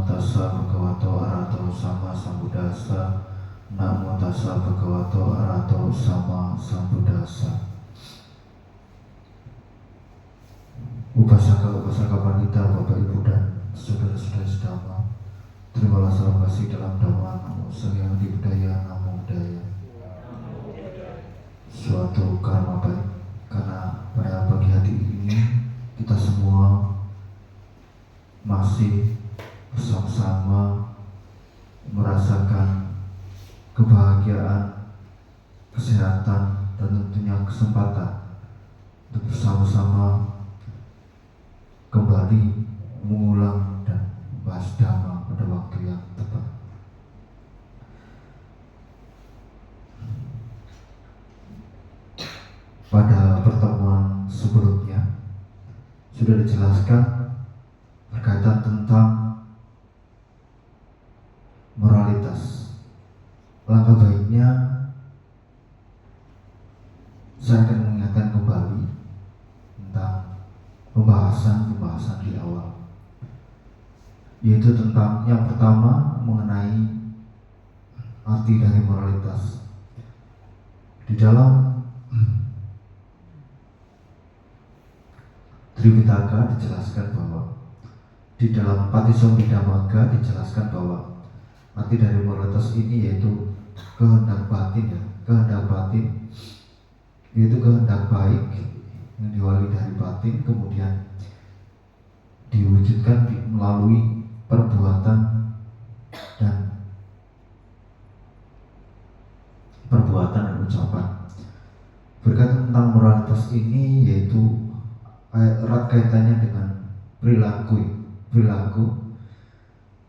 Namo tassa bhagavato arahato sama sambuddhassa. Namo tassa bhagavato arahato sama sambuddhassa. Upasaka wanita, Bapak Ibu dan saudara-saudara sedama, terimalah salam kasih dalam Dhamma Namo Sang Hyang Budaya Namo Buddhaya. Suatu karma baik, karena pada pagi hari ini kita semua masih bersama-sama merasakan kebahagiaan, kesehatan, dan tentunya kesempatan untuk bersama-sama kembali mengulang dan membahas Dhamma pada waktu yang tepat. Pada pertemuan sebelumnya sudah dijelaskan berkaitan tentang moralitas. Langkah baiknya saya akan mengingatkan kembali tentang pembahasan di awal, yaitu tentang yang pertama mengenai arti dari moralitas. Di dalam Tripitaka dijelaskan bahwa di dalam Patisambhidamagga dijelaskan bahwa arti dari moralitas ini yaitu kehendak batin, yaitu kehendak baik yang diwali dari batin, kemudian diwujudkan melalui perbuatan dan ucapan. Berkaitan tentang moralitas ini yaitu erat kaitannya dengan perilaku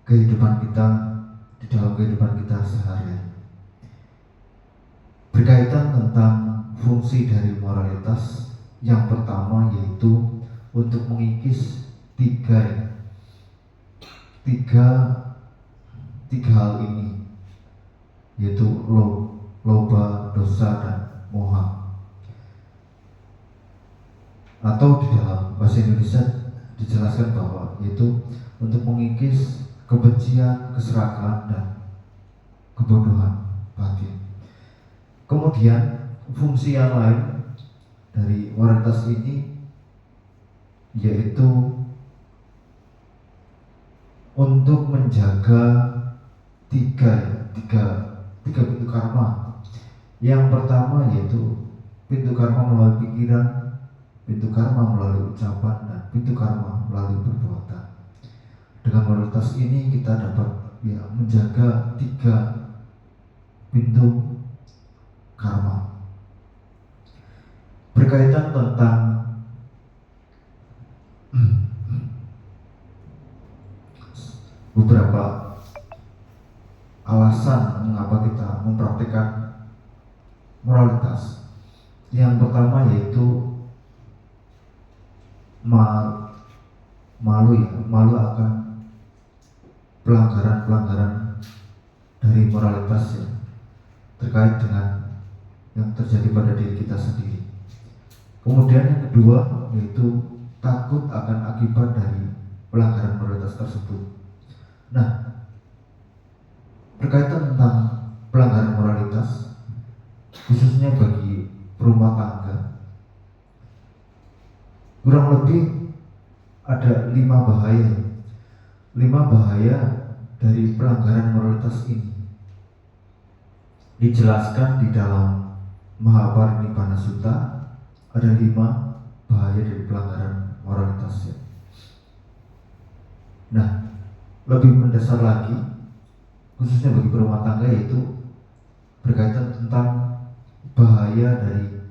kehidupan kita di dalam kehidupan kita sehari-hari. Berkaitan tentang fungsi dari moralitas, yang pertama yaitu untuk mengikis tiga hal ini, yaitu loba, dosa, dan moha. Atau di dalam bahasa Indonesia dijelaskan bahwa yaitu untuk mengikis kebencian, keserakahan, dan kebodohan batin. Kemudian fungsi yang lain dari moralitas ini yaitu untuk menjaga tiga pintu karma. Yang pertama yaitu pintu karma melalui pikiran, pintu karma melalui ucapan, dan pintu karma melalui perbuatan. Dengan moralitas ini kita dapat menjaga tiga pintu karma. Berkaitan tentang beberapa alasan mengapa kita mempraktikkan moralitas. Yang pertama yaitu malu akan pelanggaran dari moralitas terkait dengan yang terjadi pada diri kita sendiri. Kemudian yang kedua yaitu takut akan akibat dari pelanggaran moralitas tersebut. Nah, berkaitan tentang pelanggaran moralitas, khususnya bagi rumah tangga, kurang lebih ada 5 bahaya dari pelanggaran moralitas ini. Dijelaskan di dalam Mahaparinibbana Sutta ada 5 bahaya dari pelanggaran moralitas. Nah, lebih mendasar lagi, khususnya bagi rumah tangga, yaitu berkaitan tentang bahaya dari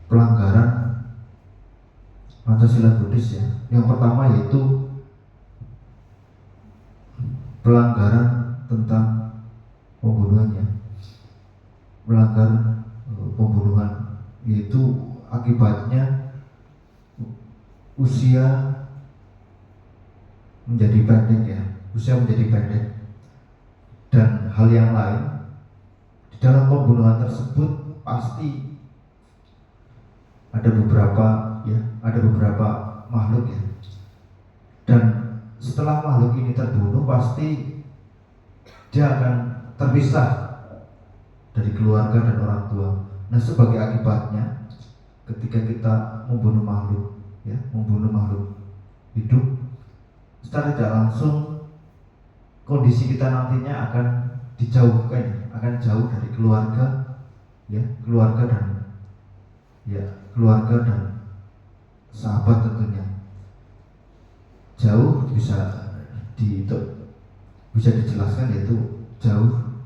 pelanggaran Pancasila Buddhis Yang pertama yaitu pelanggaran tentang melanggar pembunuhan, yaitu akibatnya usia menjadi pendek, dan hal yang lain. Di dalam pembunuhan tersebut pasti ada beberapa makhluk dan setelah makhluk ini terbunuh pasti dia akan terpisah dari keluarga dan orang tua. Nah, sebagai akibatnya ketika kita membunuh makhluk, ya, membunuh makhluk hidup, secara tidak langsung kondisi kita nantinya akan dijauhkan, akan jauh dari keluarga, ya, keluarga dan sahabat tentunya. Jauh bisa dijelaskan yaitu jauh,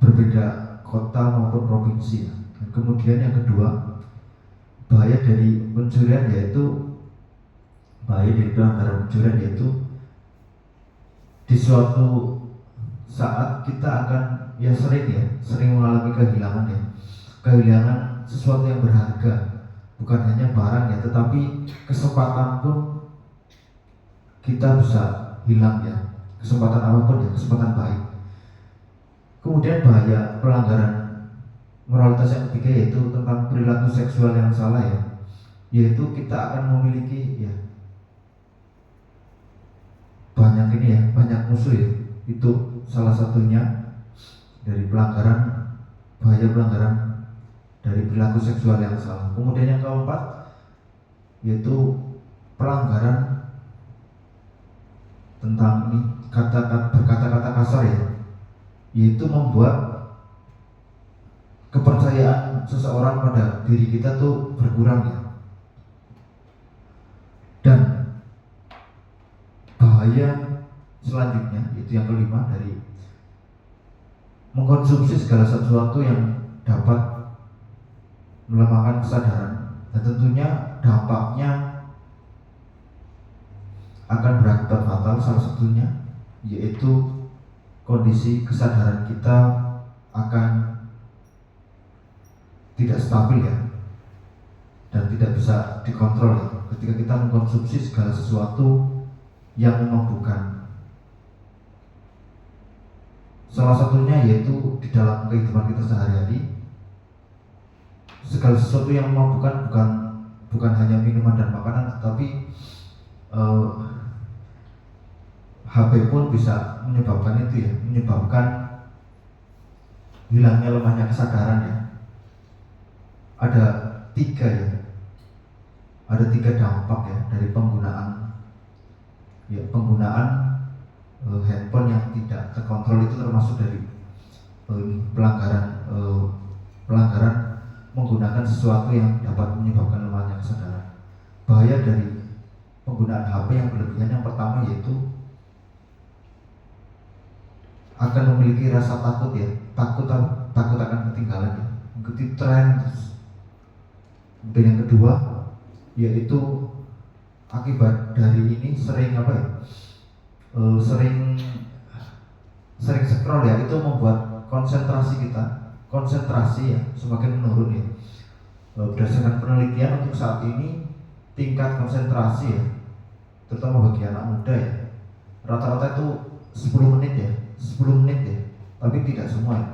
berbeda kota maupun provinsi. Dan kemudian yang kedua, bahaya dari pencurian yaitu pelanggaran yaitu di suatu saat kita akan sering mengalami kehilangan sesuatu yang berharga, bukan hanya barang ya, tetapi kesempatan pun kita bisa hilang ya, kesempatan apapun ya, kesempatan baik. Kemudian bahaya pelanggaran moralitas yang ketiga yaitu tentang perilaku seksual yang salah ya, yaitu kita akan memiliki ya banyak musuh ya. Itu salah satunya dari bahaya pelanggaran dari perilaku seksual yang salah. Kemudian yang keempat yaitu pelanggaran tentang berkata-kata kasar ya, yaitu membuat kepercayaan seseorang pada diri kita tuh berkurang ya. Dan bahaya selanjutnya yaitu yang kelima, dari mengkonsumsi segala sesuatu yang dapat melemahkan kesadaran, dan tentunya dampaknya akan berakibat fatal. Salah satunya yaitu kondisi kesadaran kita akan tidak stabil ya, dan tidak bisa dikontrol ya, ketika kita mengkonsumsi segala sesuatu yang memabukkan. Salah satunya yaitu di dalam kehidupan kita sehari-hari, segala sesuatu yang memabukkan bukan hanya minuman dan makanan, tetapi HP pun bisa menyebabkan hilangnya, lemahnya kesadaran ya. Ada tiga dampak ya dari penggunaan handphone yang tidak terkontrol. Itu termasuk dari pelanggaran menggunakan sesuatu yang dapat menyebabkan lemahnya kesadaran. Bahaya dari penggunaan HP yang berlebihan, yang pertama yaitu akan memiliki rasa takut ya, takut akan ketinggalan ya, mengikuti tren. Dan yang kedua yaitu akibat dari ini sering scroll ya, itu membuat konsentrasi ya semakin menurun ya. Berdasarkan penelitian untuk saat ini, tingkat konsentrasi ya, terutama bagi anak muda ya, rata-rata itu 10 menit ya, tapi tidak semua ya.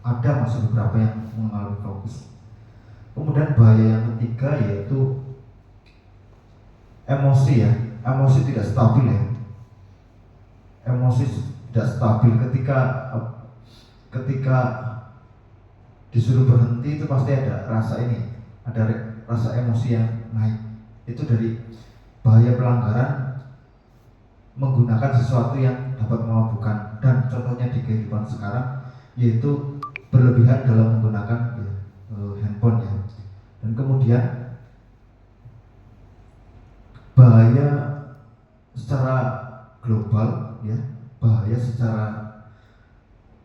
Ada masih beberapa yang mengalami fokus. Kemudian bahaya yang ketiga yaitu emosi ya, emosi tidak stabil ya. Emosi tidak stabil ketika disuruh berhenti itu pasti ada rasa emosi yang naik. Itu dari bahaya pelanggaran menggunakan sesuatu yang dapat memabukkan, dan contohnya di kehidupan sekarang yaitu berlebihan dalam menggunakan handphone ya. Dan kemudian bahaya secara global ya, bahaya secara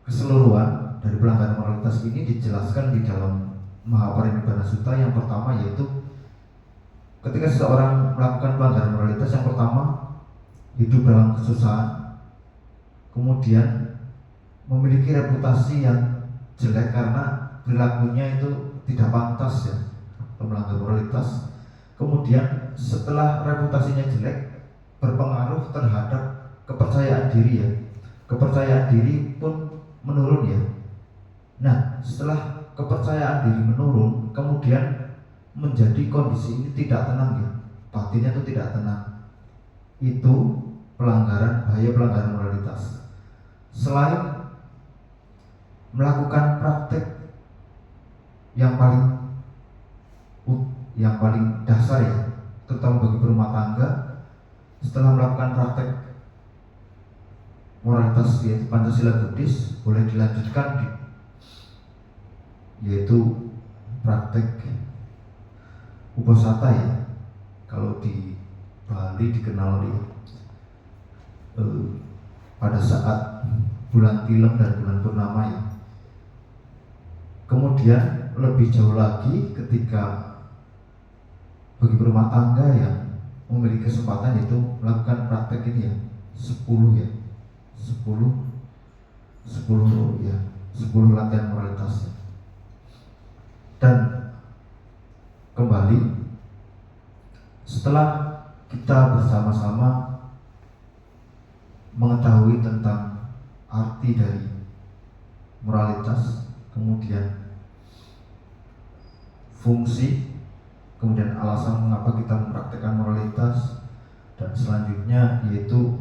keseluruhan dari pelanggaran moralitas ini dijelaskan di dalam Mahaparinibbana Sutta. Yang pertama yaitu ketika seseorang melakukan pelanggaran moralitas, yang pertama hidup dalam kesusahan, kemudian memiliki reputasi yang jelek karena perilakunya itu tidak pantas ya, melanggar moralitas. Kemudian setelah reputasinya jelek, berpengaruh terhadap kepercayaan diri ya, kepercayaan diri pun menurun ya. Nah, setelah kepercayaan diri menurun, kemudian menjadi kondisi ini tidak tenang ya, batinnya itu tidak tenang. Itu bahaya pelanggaran moralitas. Selain melakukan praktek yang paling dasar ya, terutama bagi berumah tangga, setelah melakukan praktek moralitas yaitu Pancasila Buddhis, boleh dilanjutkan yaitu praktek uposatha ya. Kalau di Bali dikenal pada saat bulan Tilem dan bulan Purnama ya. Kemudian lebih jauh lagi ketika bagi berumah tangga yang memiliki kesempatan yaitu melakukan praktek ini ya, 10 latihan moralitas ya. Dan kembali setelah kita bersama-sama mengetahui tentang arti dari moralitas, kemudian fungsi, kemudian alasan mengapa kita mempraktikkan moralitas, dan selanjutnya yaitu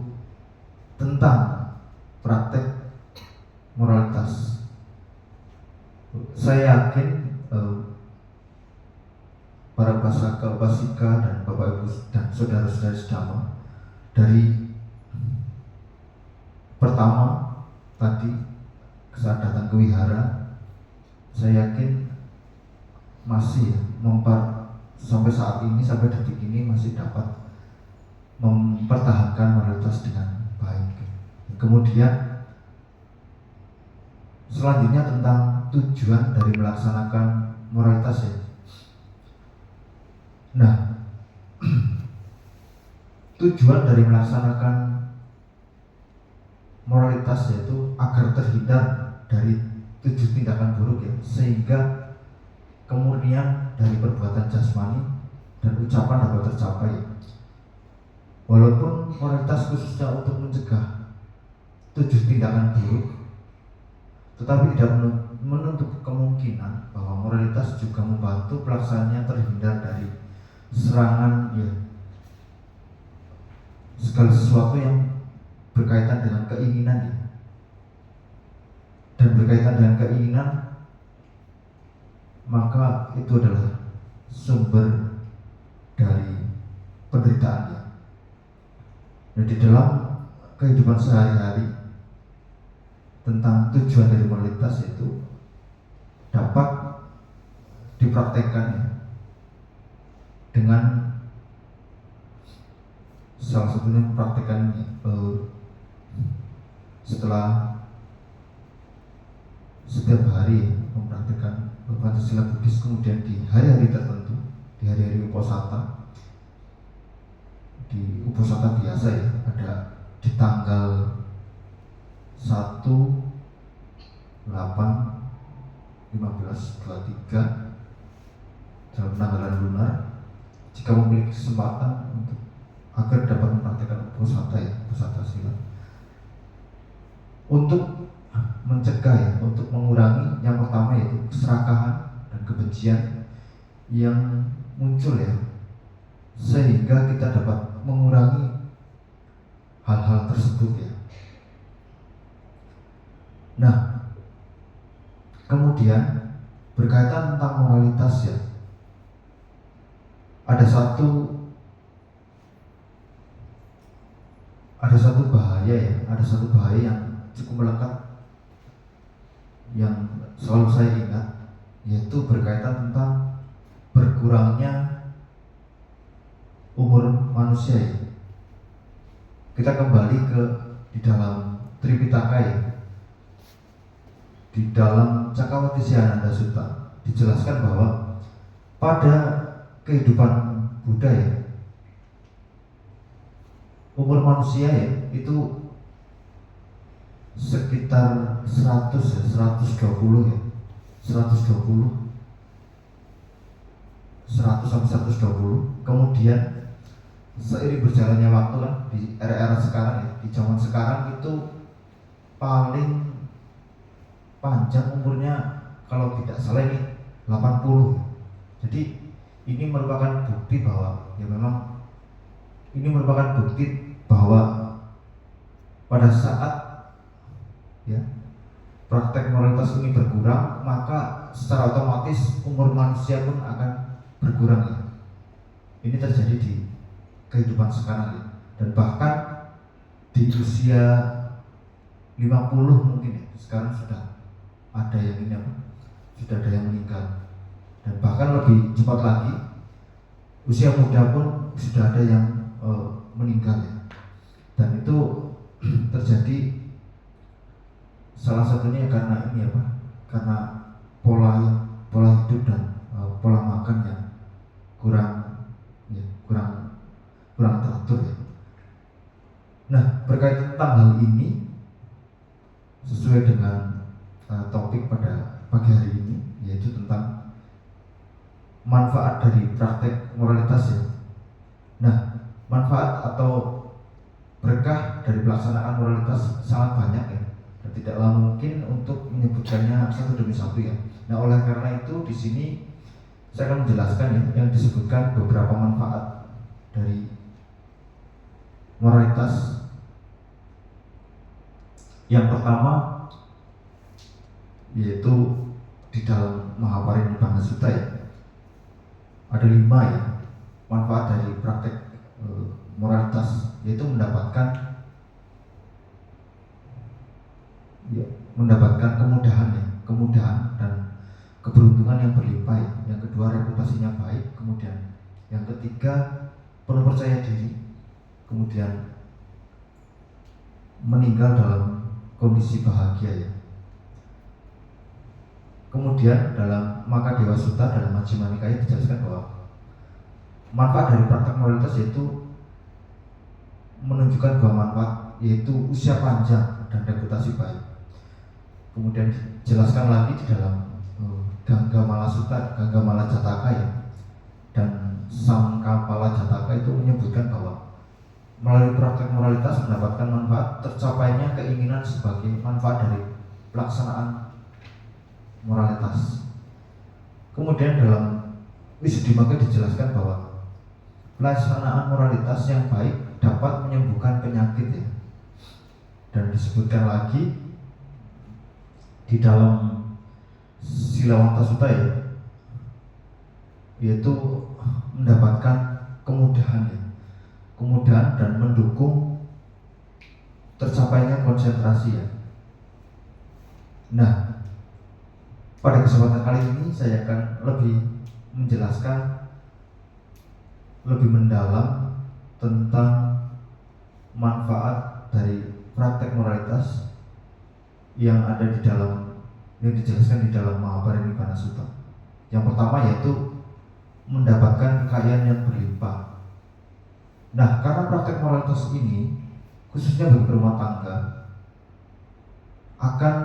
tentang praktek moralitas. Saya yakin para pasaka, pasika, dan bapak ibu dan saudara-saudara sedama, dari pertama tadi saat datang ke wihara, saya yakin masih sampai saat ini, sampai detik ini masih dapat mempertahankan moralitas dengan baik. Kemudian selanjutnya tentang tujuan dari melaksanakan moralitas ya. Nah, tujuan dari melaksanakan moralitas yaitu agar terhindar dari 7 tindakan buruk ya, sehingga kemurnian dari perbuatan jasmani dan ucapan dapat tercapai. Walaupun moralitas khususnya untuk mencegah 7 tindakan buruk, tetapi tidak menutup kemungkinan bahwa moralitas juga membantu pelaksanaannya terhindar dari serangan ya, segala sesuatu yang berkaitan dengan keinginan ya. Dan berkaitan dengan keinginan, maka itu adalah sumber dari penderitaan ya. Dan di dalam kehidupan sehari-hari, tentang tujuan dari moralitas itu dapat dipraktekkan ya, dengan salah satunya mempraktekkan setelah setiap hari mempraktekkan Pancasila Buddhis, kemudian di hari-hari tertentu, di hari-hari uposatha, di uposatha biasa ya, ada di tanggal 1, 8, 15, 23 dalam tanggalan lunar, jika memiliki kesempatan untuk agar dapat mempraktikkan uposatha ya, uposatha sila, untuk mencegah ya, untuk mengurangi yang pertama yaitu keserakahan dan kebencian yang muncul ya, sehingga kita dapat mengurangi hal-hal tersebut ya. Nah, kemudian berkaitan tentang moralitas ya, ada satu bahaya ya, ada satu bahaya yang cukup melekat yang selalu saya ingat, yaitu berkaitan tentang berkurangnya umur manusia ya. Kita kembali di dalam Tripitaka ya, di dalam Cakkawati Sihananda Sutta dijelaskan bahwa pada kehidupan Buddha ya, umur manusia ya itu sekitar 100 ya, 120 ya, 120 100 sampai 120. Kemudian seiring berjalannya waktu kan, di era-era sekarang ya, di zaman sekarang itu paling panjang umurnya kalau tidak salah ini 80. Jadi ini merupakan bukti bahwa ya, memang ini merupakan bukti bahwa pada saat ya praktek moralitas ini berkurang, maka secara otomatis umur manusia pun akan berkurang ya. Ini terjadi di kehidupan sekarang ya. Dan bahkan di usia 50 mungkin ya, sekarang sudah ada yang ini apa? Sudah ada yang meninggal. Dan bahkan lebih cepat lagi, usia muda pun sudah ada yang meninggal ya. Dan itu terjadi salah satunya karena ini apa? Karena pola hidup dan pola makan yang kurang teratur ya. Nah, berkaitan tentang hal ini sesuai dengan topik pada pagi hari ini, yaitu tentang manfaat dari praktek moralitas ya. Nah, manfaat atau berkah dari pelaksanaan moralitas sangat banyak ya, dan tidaklah mungkin untuk menyebutkannya satu demi satu ya. Nah, oleh karena itu di sini saya akan menjelaskan ya, yang disebutkan beberapa manfaat dari moralitas. Yang pertama yaitu di dalam Mahaparinibbana Sutta ya, ada 5 ya manfaat dari praktek moralitas, yaitu mendapatkan kemudahan dan keberuntungan yang berlimpah ya. Yang kedua, reputasinya baik. Kemudian yang ketiga, penuh percaya diri. Kemudian meninggal dalam kondisi bahagia ya. Kemudian dalam Makadewa Sutta dalam Majjhima Nikaya dijelaskan bahwa manfaat dari praktek moralitas yaitu menunjukkan bahwa manfaat yaitu usia panjang dan reputasi baik. Kemudian dijelaskan lagi di dalam Ganggamala Sutta, Ganggamala Jataka ya, dan Sangkapala Jataka itu menyebutkan bahwa melalui praktek moralitas mendapatkan manfaat tercapainya keinginan sebagai manfaat dari pelaksanaan moralitas. Kemudian dalam Visuddhimagga dijelaskan bahwa pelaksanaan moralitas yang baik dapat menyembuhkan penyakit ya. Dan disebutkan lagi di dalam Silawanta Sutta ya, yaitu mendapatkan kemudahan dan mendukung tercapainya konsentrasi ya. Nah, pada kesempatan kali ini saya akan lebih menjelaskan lebih mendalam tentang manfaat dari praktek moralitas yang dijelaskan di dalam Mahaparinibbana Sutta. Yang pertama yaitu mendapatkan kekayaan yang berlimpah. Nah, karena praktek moralitas ini khususnya bagi berumah tangga akan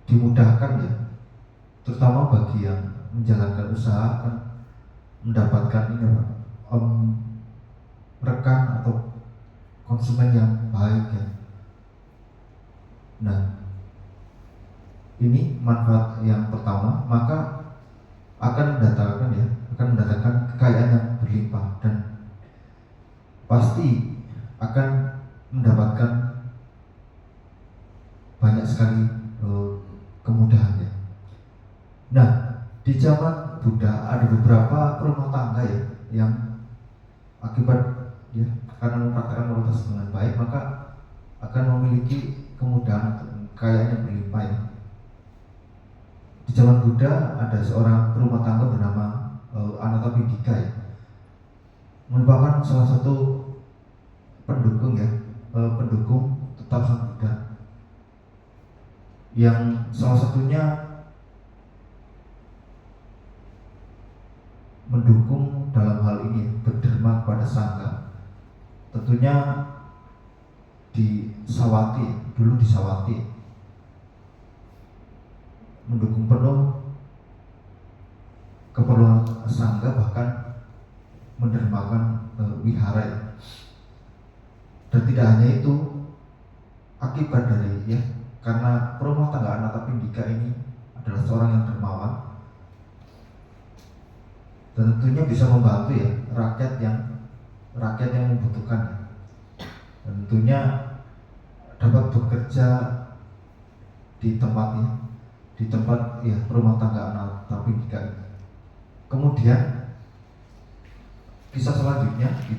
dimudahkan ya, terutama bagi yang menjalankan usaha akan mendapatkan rekan atau konsumen yang baik ya. Nah, ini manfaat yang pertama, maka akan mendatangkan kekayaan yang berlimpah dan pasti akan mendapatkan banyak sekali kemudahan ya. Nah, di zaman Buddha ada beberapa rumah tangga ya yang akibat ya karena mempraktikkan moralitas dengan baik maka akan memiliki kemudahan atau kekayaan yang berlimpah ya. Di zaman Buddha ada seorang rumah tangga bernama Anathapindika ya, merupakan salah satu pendukung tetap Sang Buddha, yang salah satunya mendukung dalam hal ini berderma kepada Sangha. Tentunya di Sawati, dulu di Sawati mendukung penuh keperluan Sangha, bahkan mendermakan wihara ya. Dan tidak hanya itu, akibat dari ya karena rumah tangga Anathapindika ini adalah seorang yang dermawan dan tentunya bisa membantu ya rakyat yang membutuhkan. Dan tentunya dapat bekerja di tempat ya rumah tangga anak, tapi tidak. Kemudian kisah selanjutnya di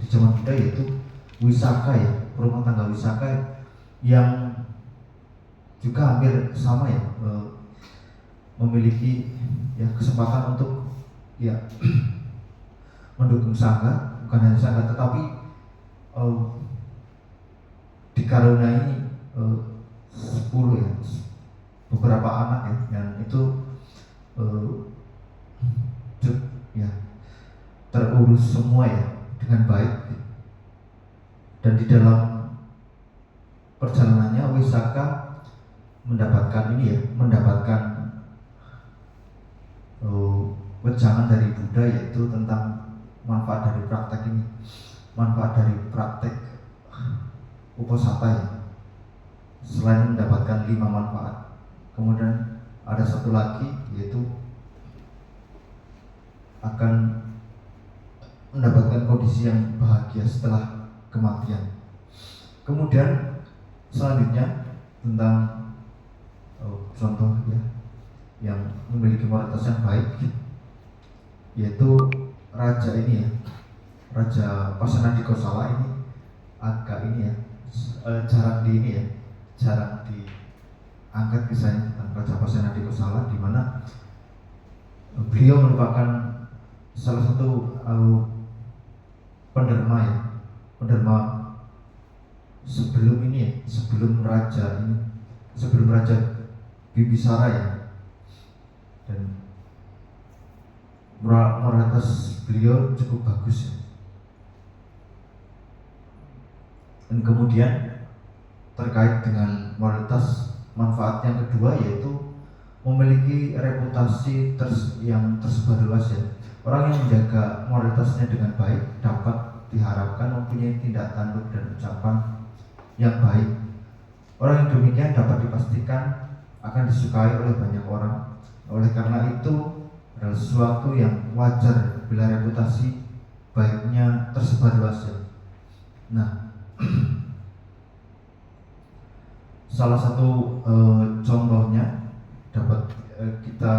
zaman kita yaitu wisaka ya, rumah tangga wisaka yang juga hampir sama ya, memiliki ya kesempatan untuk ya mendukung sangga, bukan hanya sangga tetapi dikaruniai 10 ya, beberapa anak ya, yang itu ya terurus semua ya dengan baik. Dan di dalam perjalanannya Wisaka mendapatkan wejangan dari Buddha, yaitu tentang manfaat dari praktek uposatha ya. Selain mendapatkan 5 manfaat, kemudian ada satu lagi yaitu akan mendapatkan kondisi yang bahagia setelah kematian. Kemudian selanjutnya tentang contoh ya yang memiliki moralitas yang baik, yaitu raja ini ya, Raja Pasenadikosala ini agak ini ya, jarang diangkat kisahnya tentang Raja Pasenadikosala, di mana beliau merupakan salah satu penderma sebelum Raja Bibisara ya. Dan moralitas beliau cukup bagus ya. Dan kemudian terkait dengan moralitas, manfaat yang kedua yaitu memiliki reputasi yang tersebar luas ya. Orang yang menjaga moralitasnya dengan baik dapat diharapkan mempunyai tindak tanduk dan ucapan yang baik. Orang yang demikian dapat dipastikan akan disukai oleh banyak orang. Oleh karena itu adalah sesuatu yang wajar bila reputasi baiknya tersebar luas ya. Nah, salah satu contohnya dapat kita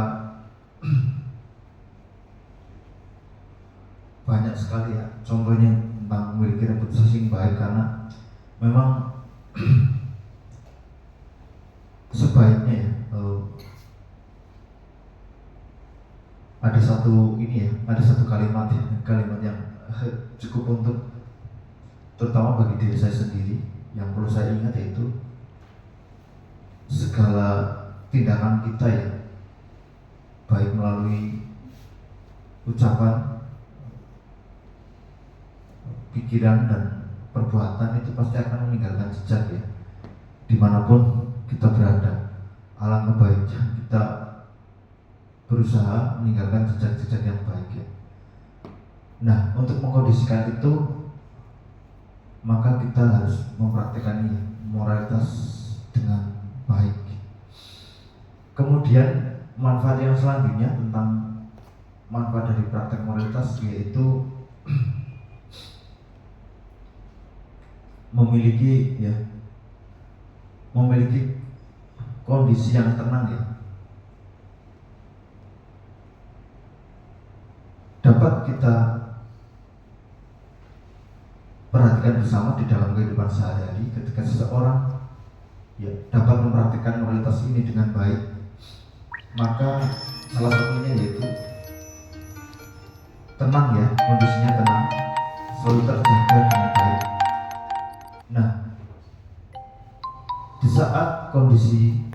banyak sekali ya contohnya tentang memiliki reputasi yang baik, karena memang sebaiknya ya ada satu kalimat yang cukup untuk terutama bagi diri saya sendiri yang perlu saya ingat, yaitu segala tindakan kita ya, baik melalui ucapan, pikiran dan perbuatan, itu pasti akan meninggalkan jejak ya, dimanapun kita berada. Alangkah baiknya kita berusaha meninggalkan jejak-jejak yang baik ya. Nah, untuk mengkondisikan itu maka kita harus mempraktikkan moralitas dengan baik. Kemudian manfaat yang selanjutnya tentang manfaat dari praktek moralitas yaitu memiliki kondisi yang tenang ya. Dapat kita perhatikan bersama di dalam kehidupan sehari-hari ketika seseorang ya dapat mempraktikkan moralitas ini dengan baik, maka salah satunya yaitu tenang ya, kondisinya tenang, selalu terjaga dengan baik. Nah, di saat kondisi